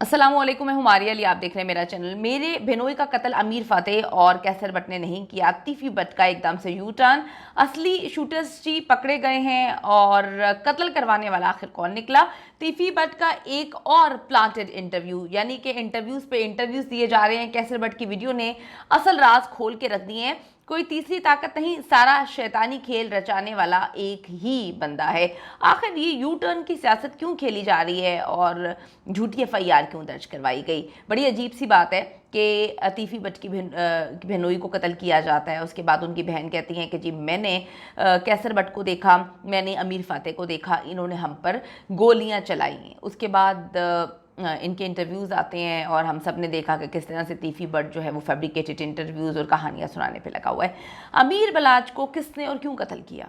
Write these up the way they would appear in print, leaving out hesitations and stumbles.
अस्सलामुअलैकुम, मैं हुमारिया अली, आप देख रहे हैं मेरा चैनल। मेरे बिनोई का कत्ल आमिर फातेह और कैसर बट ने नहीं किया। तीफी बट का एकदम से यू टर्न। असली शूटर्स जी पकड़े गए हैं और कत्ल करवाने वाला आखिर कौन निकला। तीफी बट का एक और प्लांटेड इंटरव्यू, यानी कि इंटरव्यूज पे इंटरव्यूज दिए जा रहे हैं। कैसर बट की वीडियो ने असल राज खोल के रख दिए हैं। कोई तीसरी ताकत नहीं, सारा शैतानी खेल रचाने वाला एक ही बंदा है। आखिर ये यू टर्न की सियासत क्यों खेली जा रही है और झूठी एफआईआर क्यों दर्ज करवाई गई? बड़ी अजीब सी बात है कि तीफी बट की बहनोई को कत्ल किया जाता है। उसके बाद उनकी बहन कहती हैं कि जी मैंने कैसर बट को देखा, मैंने आमिर फातेह को देखा, इन्होंने हम पर गोलियां चलाई हैं। उसके बाद इनके इंटरव्यूज़ आते हैं और हम सब ने देखा कि किस तरह से तीफी बट जो है वो फैब्रिकेटेड इंटरव्यूज़ और कहानियाँ सुनाने पे लगा हुआ है। अमीर बलाच को किसने और क्यों कत्ल किया,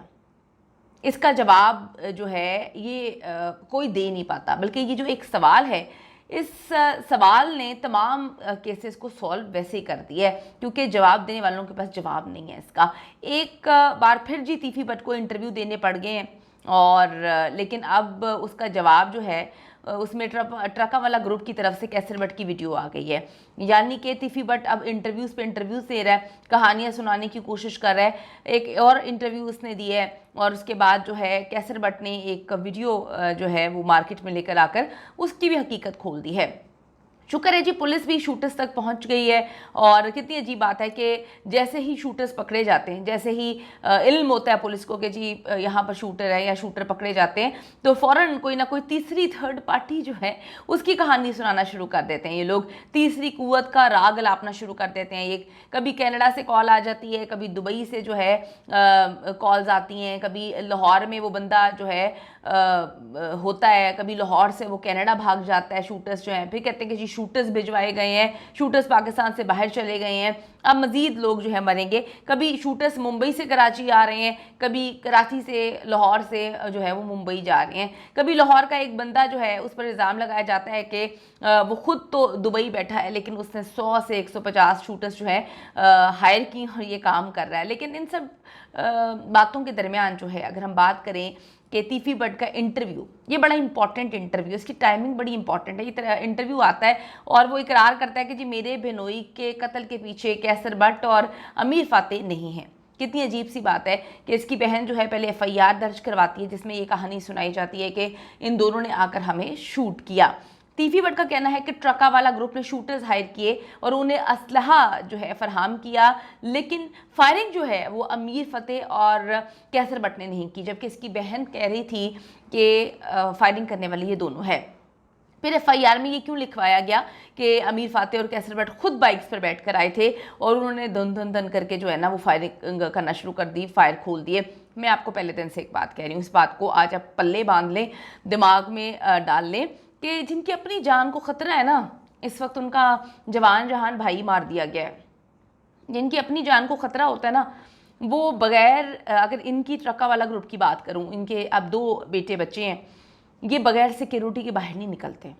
इसका जवाब जो है ये कोई दे नहीं पाता। बल्कि ये जो एक सवाल है, इस सवाल ने तमाम केसेस को सॉल्व वैसे ही कर दिया है, क्योंकि जवाब देने वालों के पास जवाब नहीं है इसका। एक बार फिर जी तीफी बट को इंटरव्यू देने पड़ गए हैं और लेकिन अब उसका जवाब जो है उसमें ट्रका वाला ग्रुप की तरफ से कैसर बट की वीडियो आ गई है। यानी कि तीफी बट अब इंटरव्यूज़ पे इंटरव्यूज़ दे रहा है, कहानियाँ सुनाने की कोशिश कर रहा है। एक और इंटरव्यू उसने दिया है और उसके बाद जो है कैसर बट ने एक वीडियो जो है वो मार्केट में लेकर आकर उसकी भी हकीकत खोल दी है। शुक्र है जी पुलिस भी शूटर्स तक पहुंच गई है। और कितनी अजीब बात है कि जैसे ही शूटर्स पकड़े जाते हैं, जैसे ही इल्म होता है पुलिस को कि जी यहाँ पर शूटर है या शूटर पकड़े जाते हैं, तो फ़ौरन कोई ना कोई तीसरी थर्ड पार्टी जो है उसकी कहानी सुनाना शुरू कर देते हैं। ये लोग तीसरी कुव्वत का राग लापना शुरू कर देते हैं। ये कभी कनाडा से कॉल आ जाती है, कभी दुबई से जो है कॉल्स आती हैं, कभी लाहौर में वो बंदा जो है होता है, कभी लाहौर से वो कनाडा भाग जाता है शूटर्स जो हैं, फिर कहते हैं कि जी शूटर्स भिजवाए गए हैं, शूटर्स पाकिस्तान से बाहर चले गए हैं, अब मज़ीद लोग जो है मरेंगे। कभी शूटर्स मुंबई से कराची आ रहे हैं, कभी कराची से लाहौर से जो है वो मुंबई जा रहे हैं। कभी लाहौर का एक बंदा जो है उस पर इल्ज़ाम लगाया जाता है कि वो खुद तो दुबई बैठा है लेकिन उसने 100 से 150 शूटर्स जो है हायर की और ये काम कर रहा है। लेकिन इन सब बातों के दरमियान जो है अगर हम बात करें कि तीफी बट का इंटरव्यू, ये बड़ा इंपॉर्टेंट इंटरव्यू, इसकी टाइमिंग बड़ी इंपॉर्टेंट है। ये इंटरव्यू आता है और वो इकरार करता है कि जी मेरे बिनोई के कत्ल के पीछे कैसर बट और आमिर फातेह नहीं है। कितनी अजीब सी बात है कि इसकी बहन जो है पहले एफआईआर दर्ज करवाती है जिसमें ये कहानी सुनाई जाती है कि इन दोनों ने आकर हमें शूट किया। तीफी बट का कहना है कि ट्रका वाला ग्रुप ने शूटर्स हायर किए और उन्हें असलहा जो है फरहाम किया, लेकिन फायरिंग जो है वो आमिर फातेह और कैसर बट ने नहीं की, जबकि इसकी बहन कह रही थी कि फायरिंग करने वाली ये दोनों है। फिर एफआईआर में ये क्यों लिखवाया गया कि आमिर फातेह और कैसर बट खुद बाइक्स पर बैठ कर आए थे और उन्होंने धन धन धन करके जो है ना वो फायरिंग करना शुरू कर दी, फायर खोल दिए। मैं आपको पहले दिन से एक बात कह रही हूँ, इस बात को आज आप पल्ले बांध लें, दिमाग में डाल लें कि जिनकी अपनी जान को ख़तरा है ना, इस वक्त उनका जवान जहान भाई मार दिया गया है। जिनकी अपनी जान को ख़तरा होता है ना, वो बग़ैर, अगर इनकी ट्रका वाला ग्रुप की बात करूं, इनके अब 2 बेटे बच्चे हैं, ये बग़ैर सिक्योरिटी के बाहर नहीं निकलते।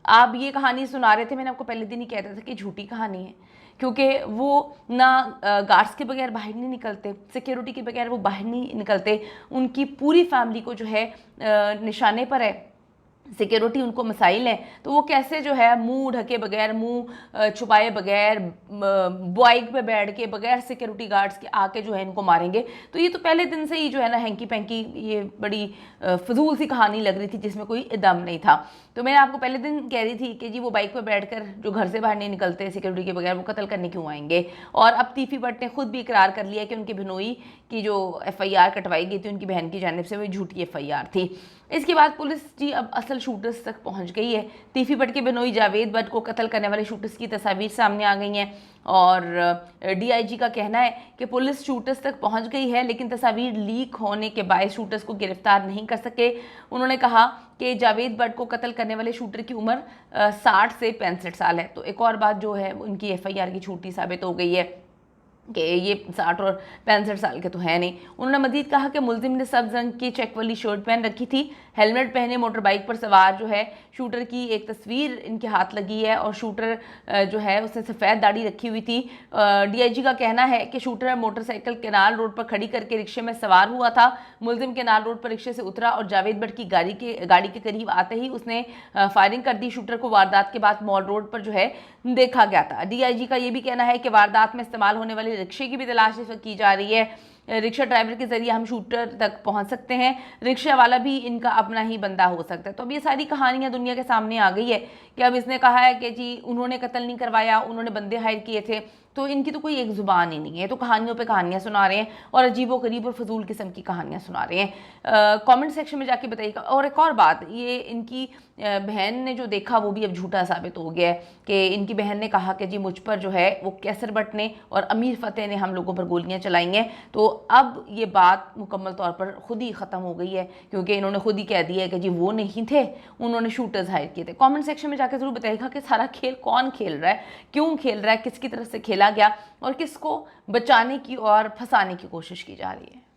आप ये कहानी सुना रहे थे, मैंने आपको पहले दिन ही कहता था कि झूठी कहानी है, क्योंकि वो ना गार्ड्स के बगैर बाहर नहीं निकलते, सिक्योरिटी के बगैर वो बाहर नहीं निकलते। उनकी पूरी फैमिली को जो है निशाने पर है, सिक्योरिटी उनको मसाइल हैं, तो वो कैसे जो है मुंह ढके बगैर, मुंह छुपाए बगैर, बाइक पे बैठ के बगैर सिक्योरिटी गार्ड्स के आके जो है इनको मारेंगे। तो ये तो पहले दिन से ही जो है ना हैंकी पैंकी, ये बड़ी फजूल सी कहानी लग रही थी जिसमें कोई दम नहीं था। तो मैंने आपको पहले दिन कह रही थी कि जी वो बाइक पर बैठकर जो घर से बाहर नहीं निकलते सिक्योरिटी के बगैर, वो कत्ल करने क्यों आएंगे। और अब तीफी बट ने खुद भी इकरार कर लिया कि उनकी बिनोई की जो एफआईआर कटवाई गई थी उनकी बहन की जानिब से, वो झूठी एफआईआर थी। इसके बाद पुलिस जी अब असल शूटर्स तक पहुंच गई है। तीफी बट के बिनोई जावेद बट को कत्ल करने वाले शूटर्स की तस्वीर सामने आ गई हैं और डीआईजी का कहना है कि पुलिस शूटर्स तक पहुंच गई है लेकिन तस्वीर लीक होने के बायस शूटर्स को गिरफ्तार नहीं कर सके। उन्होंने कहा कि जावेद बट को कत्ल करने वाले शूटर की उम्र 60 से 65 साल है। तो एक और बात जो है उनकी एफआईआर की झूठी साबित हो गई है। कि ये 60 और 65 साल के तो है नहीं। उन्होंने मजीद कहा कि मुलजिम ने सब्ज रंग की चेक वाली शर्ट पहन रखी थी, हेलमेट पहने मोटर बाइक पर सवार जो है शूटर की एक तस्वीर इनके हाथ लगी है और शूटर जो है उसने सफ़ेद दाढ़ी रखी हुई थी। डीआईजी का कहना है कि शूटर मोटरसाइकिल केनाल रोड पर खड़ी करके रिक्शे में सवार हुआ था। मुलजिम केनाल रोड पर रिक्शे से उतरा और जावेद भट्ट की गाड़ी के करीब आते ही उसने फायरिंग कर दी। शूटर को वारदात के बाद मॉल रोड पर जो है देखा गया था। डीआईजी का ये भी कहना है कि वारदात में इस्तेमाल होने वाली रिक्शे की भी तलाश इस वक्त की जा रही है। रिक्शा ड्राइवर के जरिए हम शूटर तक पहुंच सकते हैं, रिक्शा वाला भी इनका अपना ही बंदा हो सकता है। तो अब ये सारी कहानियां दुनिया के सामने आ गई है कि अब इसने कहा है कि जी उन्होंने कत्ल नहीं करवाया, उन्होंने बंदे हायर किए थे। तो इनकी तो कोई एक जुबान ही नहीं है, तो कहानियों पे कहानियां सुना रहे हैं और अजीबो गरीब और फजूल किस्म की कहानियां सुना रहे हैं। कमेंट सेक्शन में जाके बताइएगा। और एक और बात, ये इनकी बहन ने जो देखा वो भी अब झूठा साबित हो गया है कि इनकी बहन ने कहा कि जी मुझ पर जो है वो कैसर भट्ट ने और अमीर फतेह ने हम लोगों पर गोलियां चलाई हैं। तो अब ये बात मुकम्मल तौर पर खुद ही ख़त्म हो गई है, क्योंकि इन्होंने खुद ही कह दिया है कि जी वो नहीं थे, उन्होंने शूटर्स हायर किए थे। कमेंट सेक्शन में जाकर ज़रूर बताइएगा कि सारा खेल कौन खेल रहा है, क्यों खेल रहा है, किसकी तरफ से खेला गया और किसको बचाने की और फंसाने की कोशिश की जा रही है।